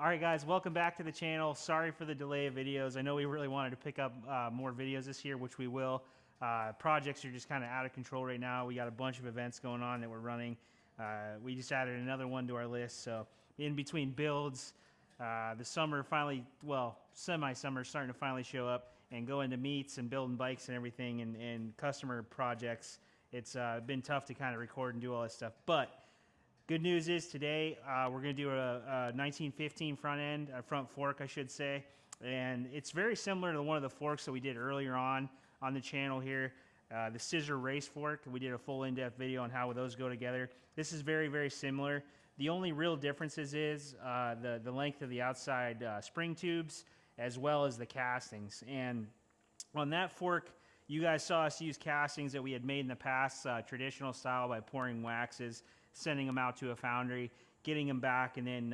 All right, guys, welcome back to the channel. Sorry for the delay of videos. I know we really wanted to pick up more videos this year, which we will. Projects are just kind of out of control right now. We got a bunch of events going on that we're running. We just added another one to our list. So in between builds, the summer finally, well, semi-summer starting to finally show up and go into meets and building bikes and everything and customer projects. It's been tough to kind of record and do all this stuff. But good news is today we're going to do a 1915 front fork, I should say. And it's very similar to one of the forks that we did earlier on the channel here. The scissor race fork. We did a full in-depth video on how those go together. This is very, very similar. The only real differences is the length of the outside spring tubes as well as the castings. And on that fork, you guys saw us use castings that we had made in the past, traditional style, by pouring waxes, sending them out to a foundry, getting them back, and then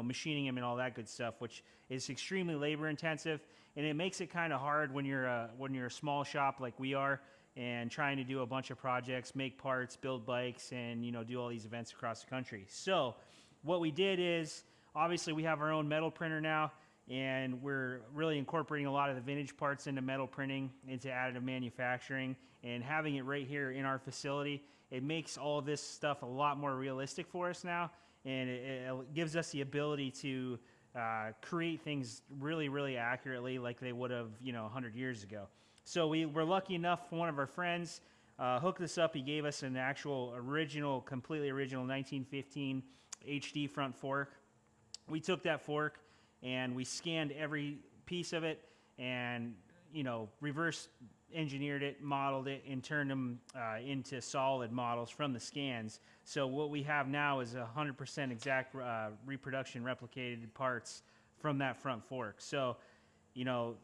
machining them and all that good stuff, which is extremely labor intensive, and it makes it kind of hard when you're a small shop like we are and trying to do a bunch of projects, make parts, build bikes, and do all these events across the country. So what we did is, obviously we have our own metal printer now, and we're really incorporating a lot of the vintage parts into metal printing, into additive manufacturing, and having it right here in our facility. It makes all of this stuff a lot more realistic for us now, and it gives us the ability to create things really, really accurately like they would have 100 years ago. So we were lucky enough, one of our friends hooked us up. He gave us an actual completely original 1915 HD front fork. We took that fork and we scanned every piece of it and reverse engineered it, modeled it, and turned them into solid models from the scans. So what we have now is 100% exact reproduction replicated parts from that front fork. So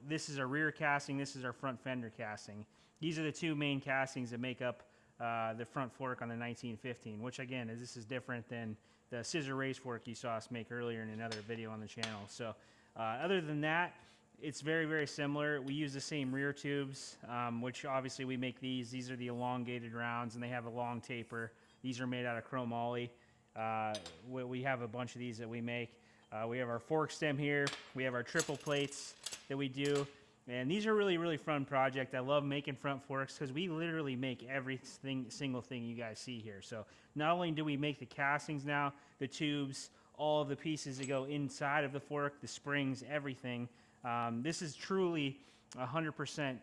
this is our rear casting, this is our front fender casting. These are the two main castings that make up the front fork on the 1915, which again, this is different than the scissor race fork you saw us make earlier in another video on the channel. So other than that, it's very, very similar. We use the same rear tubes, which obviously we make these. These are the elongated rounds, and they have a long taper. These are made out of chromoly. We have a bunch of these that we make. We have our fork stem here. We have our triple plates that we do. And these are really, really fun project. I love making front forks because we literally make every single thing you guys see here. So not only do we make the castings now, the tubes, all of the pieces that go inside of the fork, the springs, everything. This is truly 100%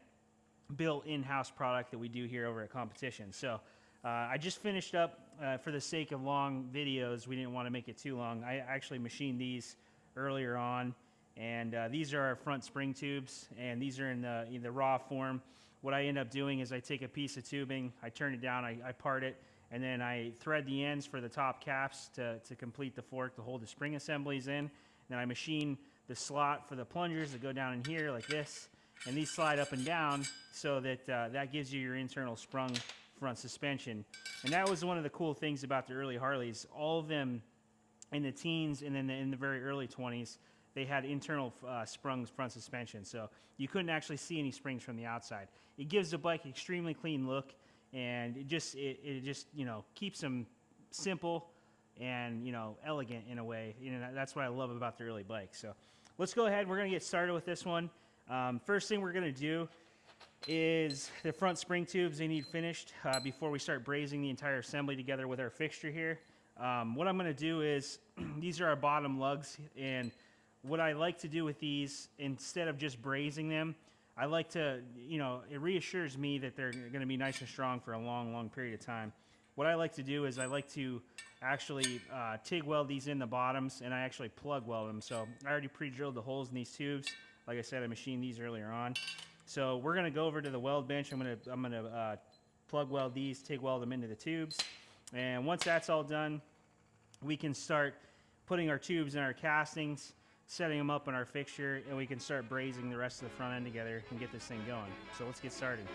built in-house product that we do here over at Competition. So I just finished up, for the sake of long videos, we didn't want to make it too long. I actually machined these earlier on, and these are our front spring tubes, and these are in the raw form. What I end up doing is I take a piece of tubing, I turn it down, I part it, and then I thread the ends for the top caps to complete the fork to hold the spring assemblies in. Then I machine the slot for the plungers that go down in here like this, and these slide up and down so that that gives you your internal sprung front suspension. And that was one of the cool things about the early Harleys. All of them in the teens and then in the very early 20s, they had internal sprung front suspension, so you couldn't actually see any springs from the outside. It gives the bike an extremely clean look, and it just keeps them simple and elegant in a way. That's what I love about the early bikes. So let's go ahead. We're going to get started with this one. First thing we're going to do is the front spring tubes. They need finished before we start brazing the entire assembly together with our fixture here. What I'm going to do is these are our bottom lugs, and what I like to do with these, instead of just brazing them, I like to, it reassures me that they're going to be nice and strong for a long, long period of time. What I like to do is I like to actually TIG weld these in the bottoms, and I actually plug weld them. So I already pre-drilled the holes in these tubes. Like I said, I machined these earlier on. So we're going to go over to the weld bench. I'm going to plug weld these, TIG weld them into the tubes. And once that's all done, we can start putting our tubes in our castings, setting them up in our fixture, and we can start brazing the rest of the front end together and get this thing going. So let's get started.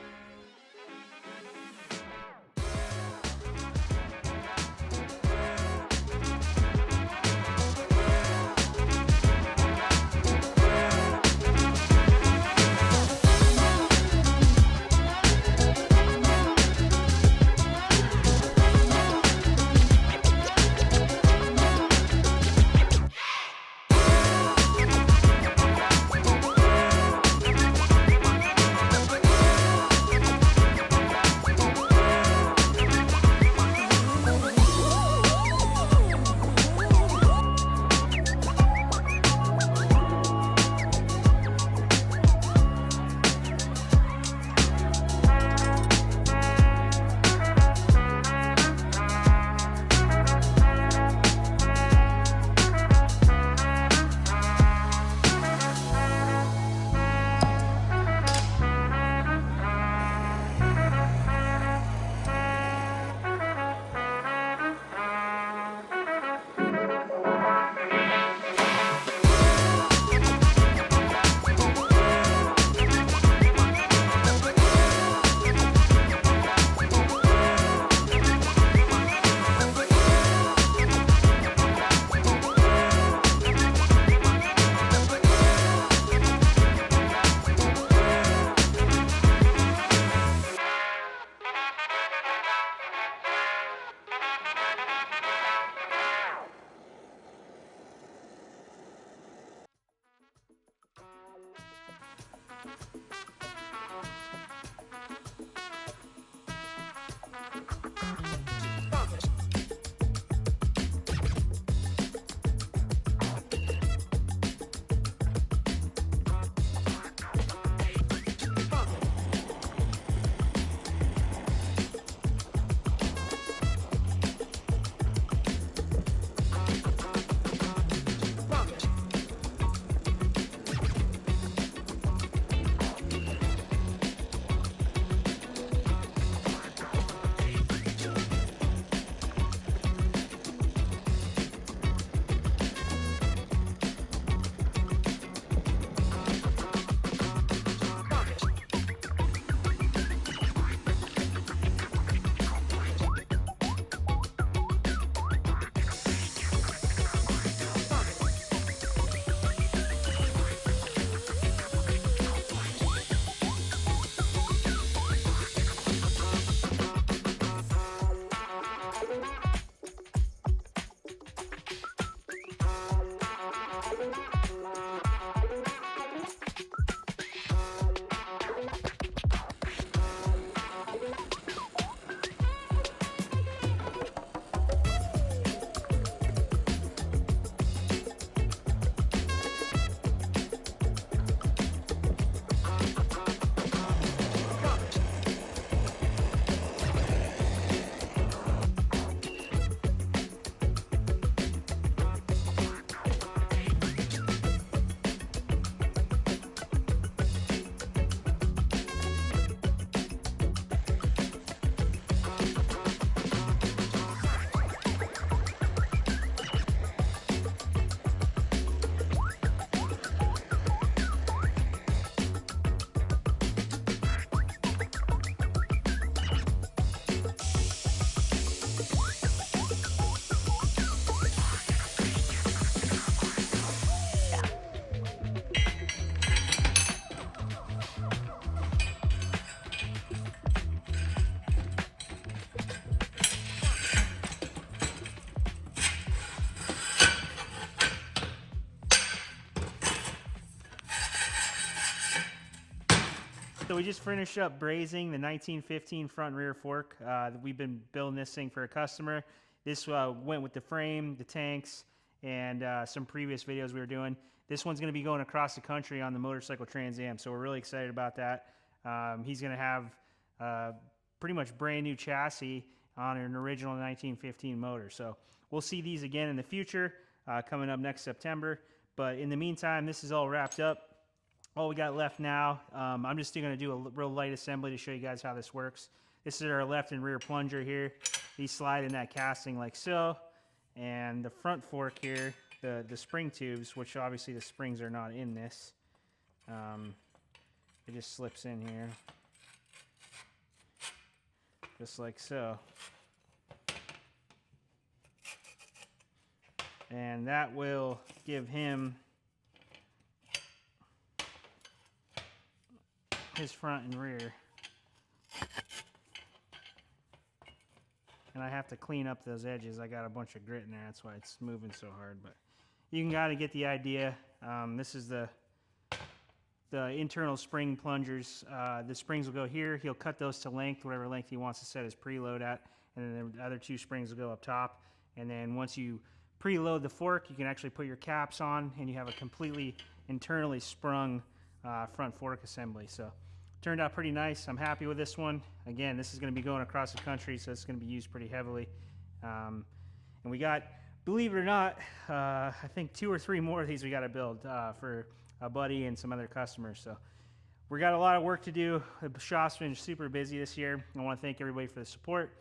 So we just finished up brazing the 1915 front and rear fork. We've been building this thing for a customer. This went with the frame, the tanks, and some previous videos we were doing. This one's going to be going across the country on the motorcycle Trans Am, so we're really excited about that. He's going to have pretty much brand new chassis on an original 1915 motor. So we'll see these again in the future, coming up next September. But in the meantime, this is all wrapped up. All we got left now, I'm just going to do a real light assembly to show you guys how this works. This is our left and rear plunger here. These slide in that casting like so. And the front fork here, the spring tubes, which obviously the springs are not in this. It just slips in here. Just like so. And that will give him his front and rear. And I have to clean up those edges. I got a bunch of grit in there, that's why it's moving so hard. But you can kind of get the idea. This is the internal spring plungers. The springs will go here. He'll cut those to length, whatever length he wants to set his preload at. And then the other two springs will go up top. And then once you preload the fork, you can actually put your caps on, and you have a completely internally sprung front fork assembly. So turned out pretty nice. I'm happy with this one. Again, this is going to be going across the country, so it's going to be used pretty heavily. And we got, believe it or not, I think 2 or 3 more of these we got to build for a buddy and some other customers. So we got a lot of work to do. The shop's been super busy this year. I want to thank everybody for the support.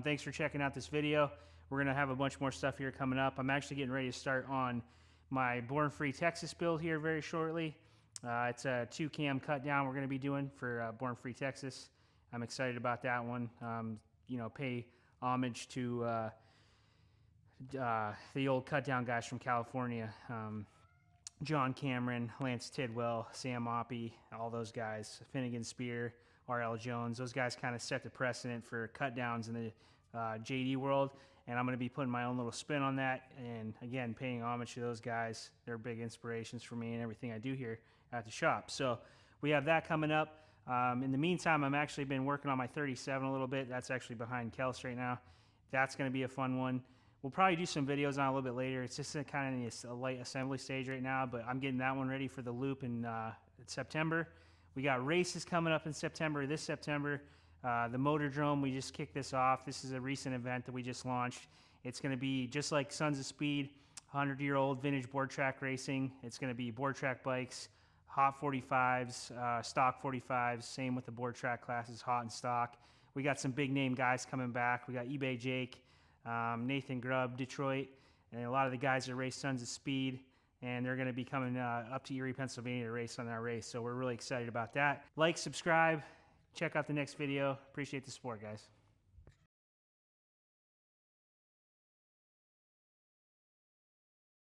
Thanks for checking out this video. We're going to have a bunch more stuff here coming up. I'm actually getting ready to start on my Born Free Texas build here very shortly. It's a 2-cam cut down we're going to be doing for Born Free Texas. I'm excited about that one. You know, pay homage to the old cut down guys from California. John Cameron, Lance Tidwell, Sam Oppie, all those guys, Finnegan Spear, R.L. Jones. Those guys kind of set the precedent for cut downs in the JD world. And I'm going to be putting my own little spin on that. And again, paying homage to those guys. They're big inspirations for me and everything I do here at the shop. So we have that coming up. In the meantime, I'm actually been working on my 37 a little bit. That's actually behind Kels right now. That's going to be a fun one. We'll probably do some videos on it a little bit later. It's just kind of in a light assembly stage right now, but I'm getting that one ready for the loop in September. We got races coming up in September, this September. The Motordrome, we just kicked this off. This is a recent event that we just launched. It's going to be just like Sons of Speed, 100-year-old vintage board track racing. It's going to be board track bikes, hot 45s, stock 45s, same with the board track classes, hot and stock. We got some big name guys coming back. We got eBay Jake, Nathan Grubb, Detroit, and a lot of the guys that race Sons of Speed, and they're going to be coming up to Erie, Pennsylvania to race on our race. So we're really excited about that. Like, subscribe. Check out the next video. Appreciate the support, guys.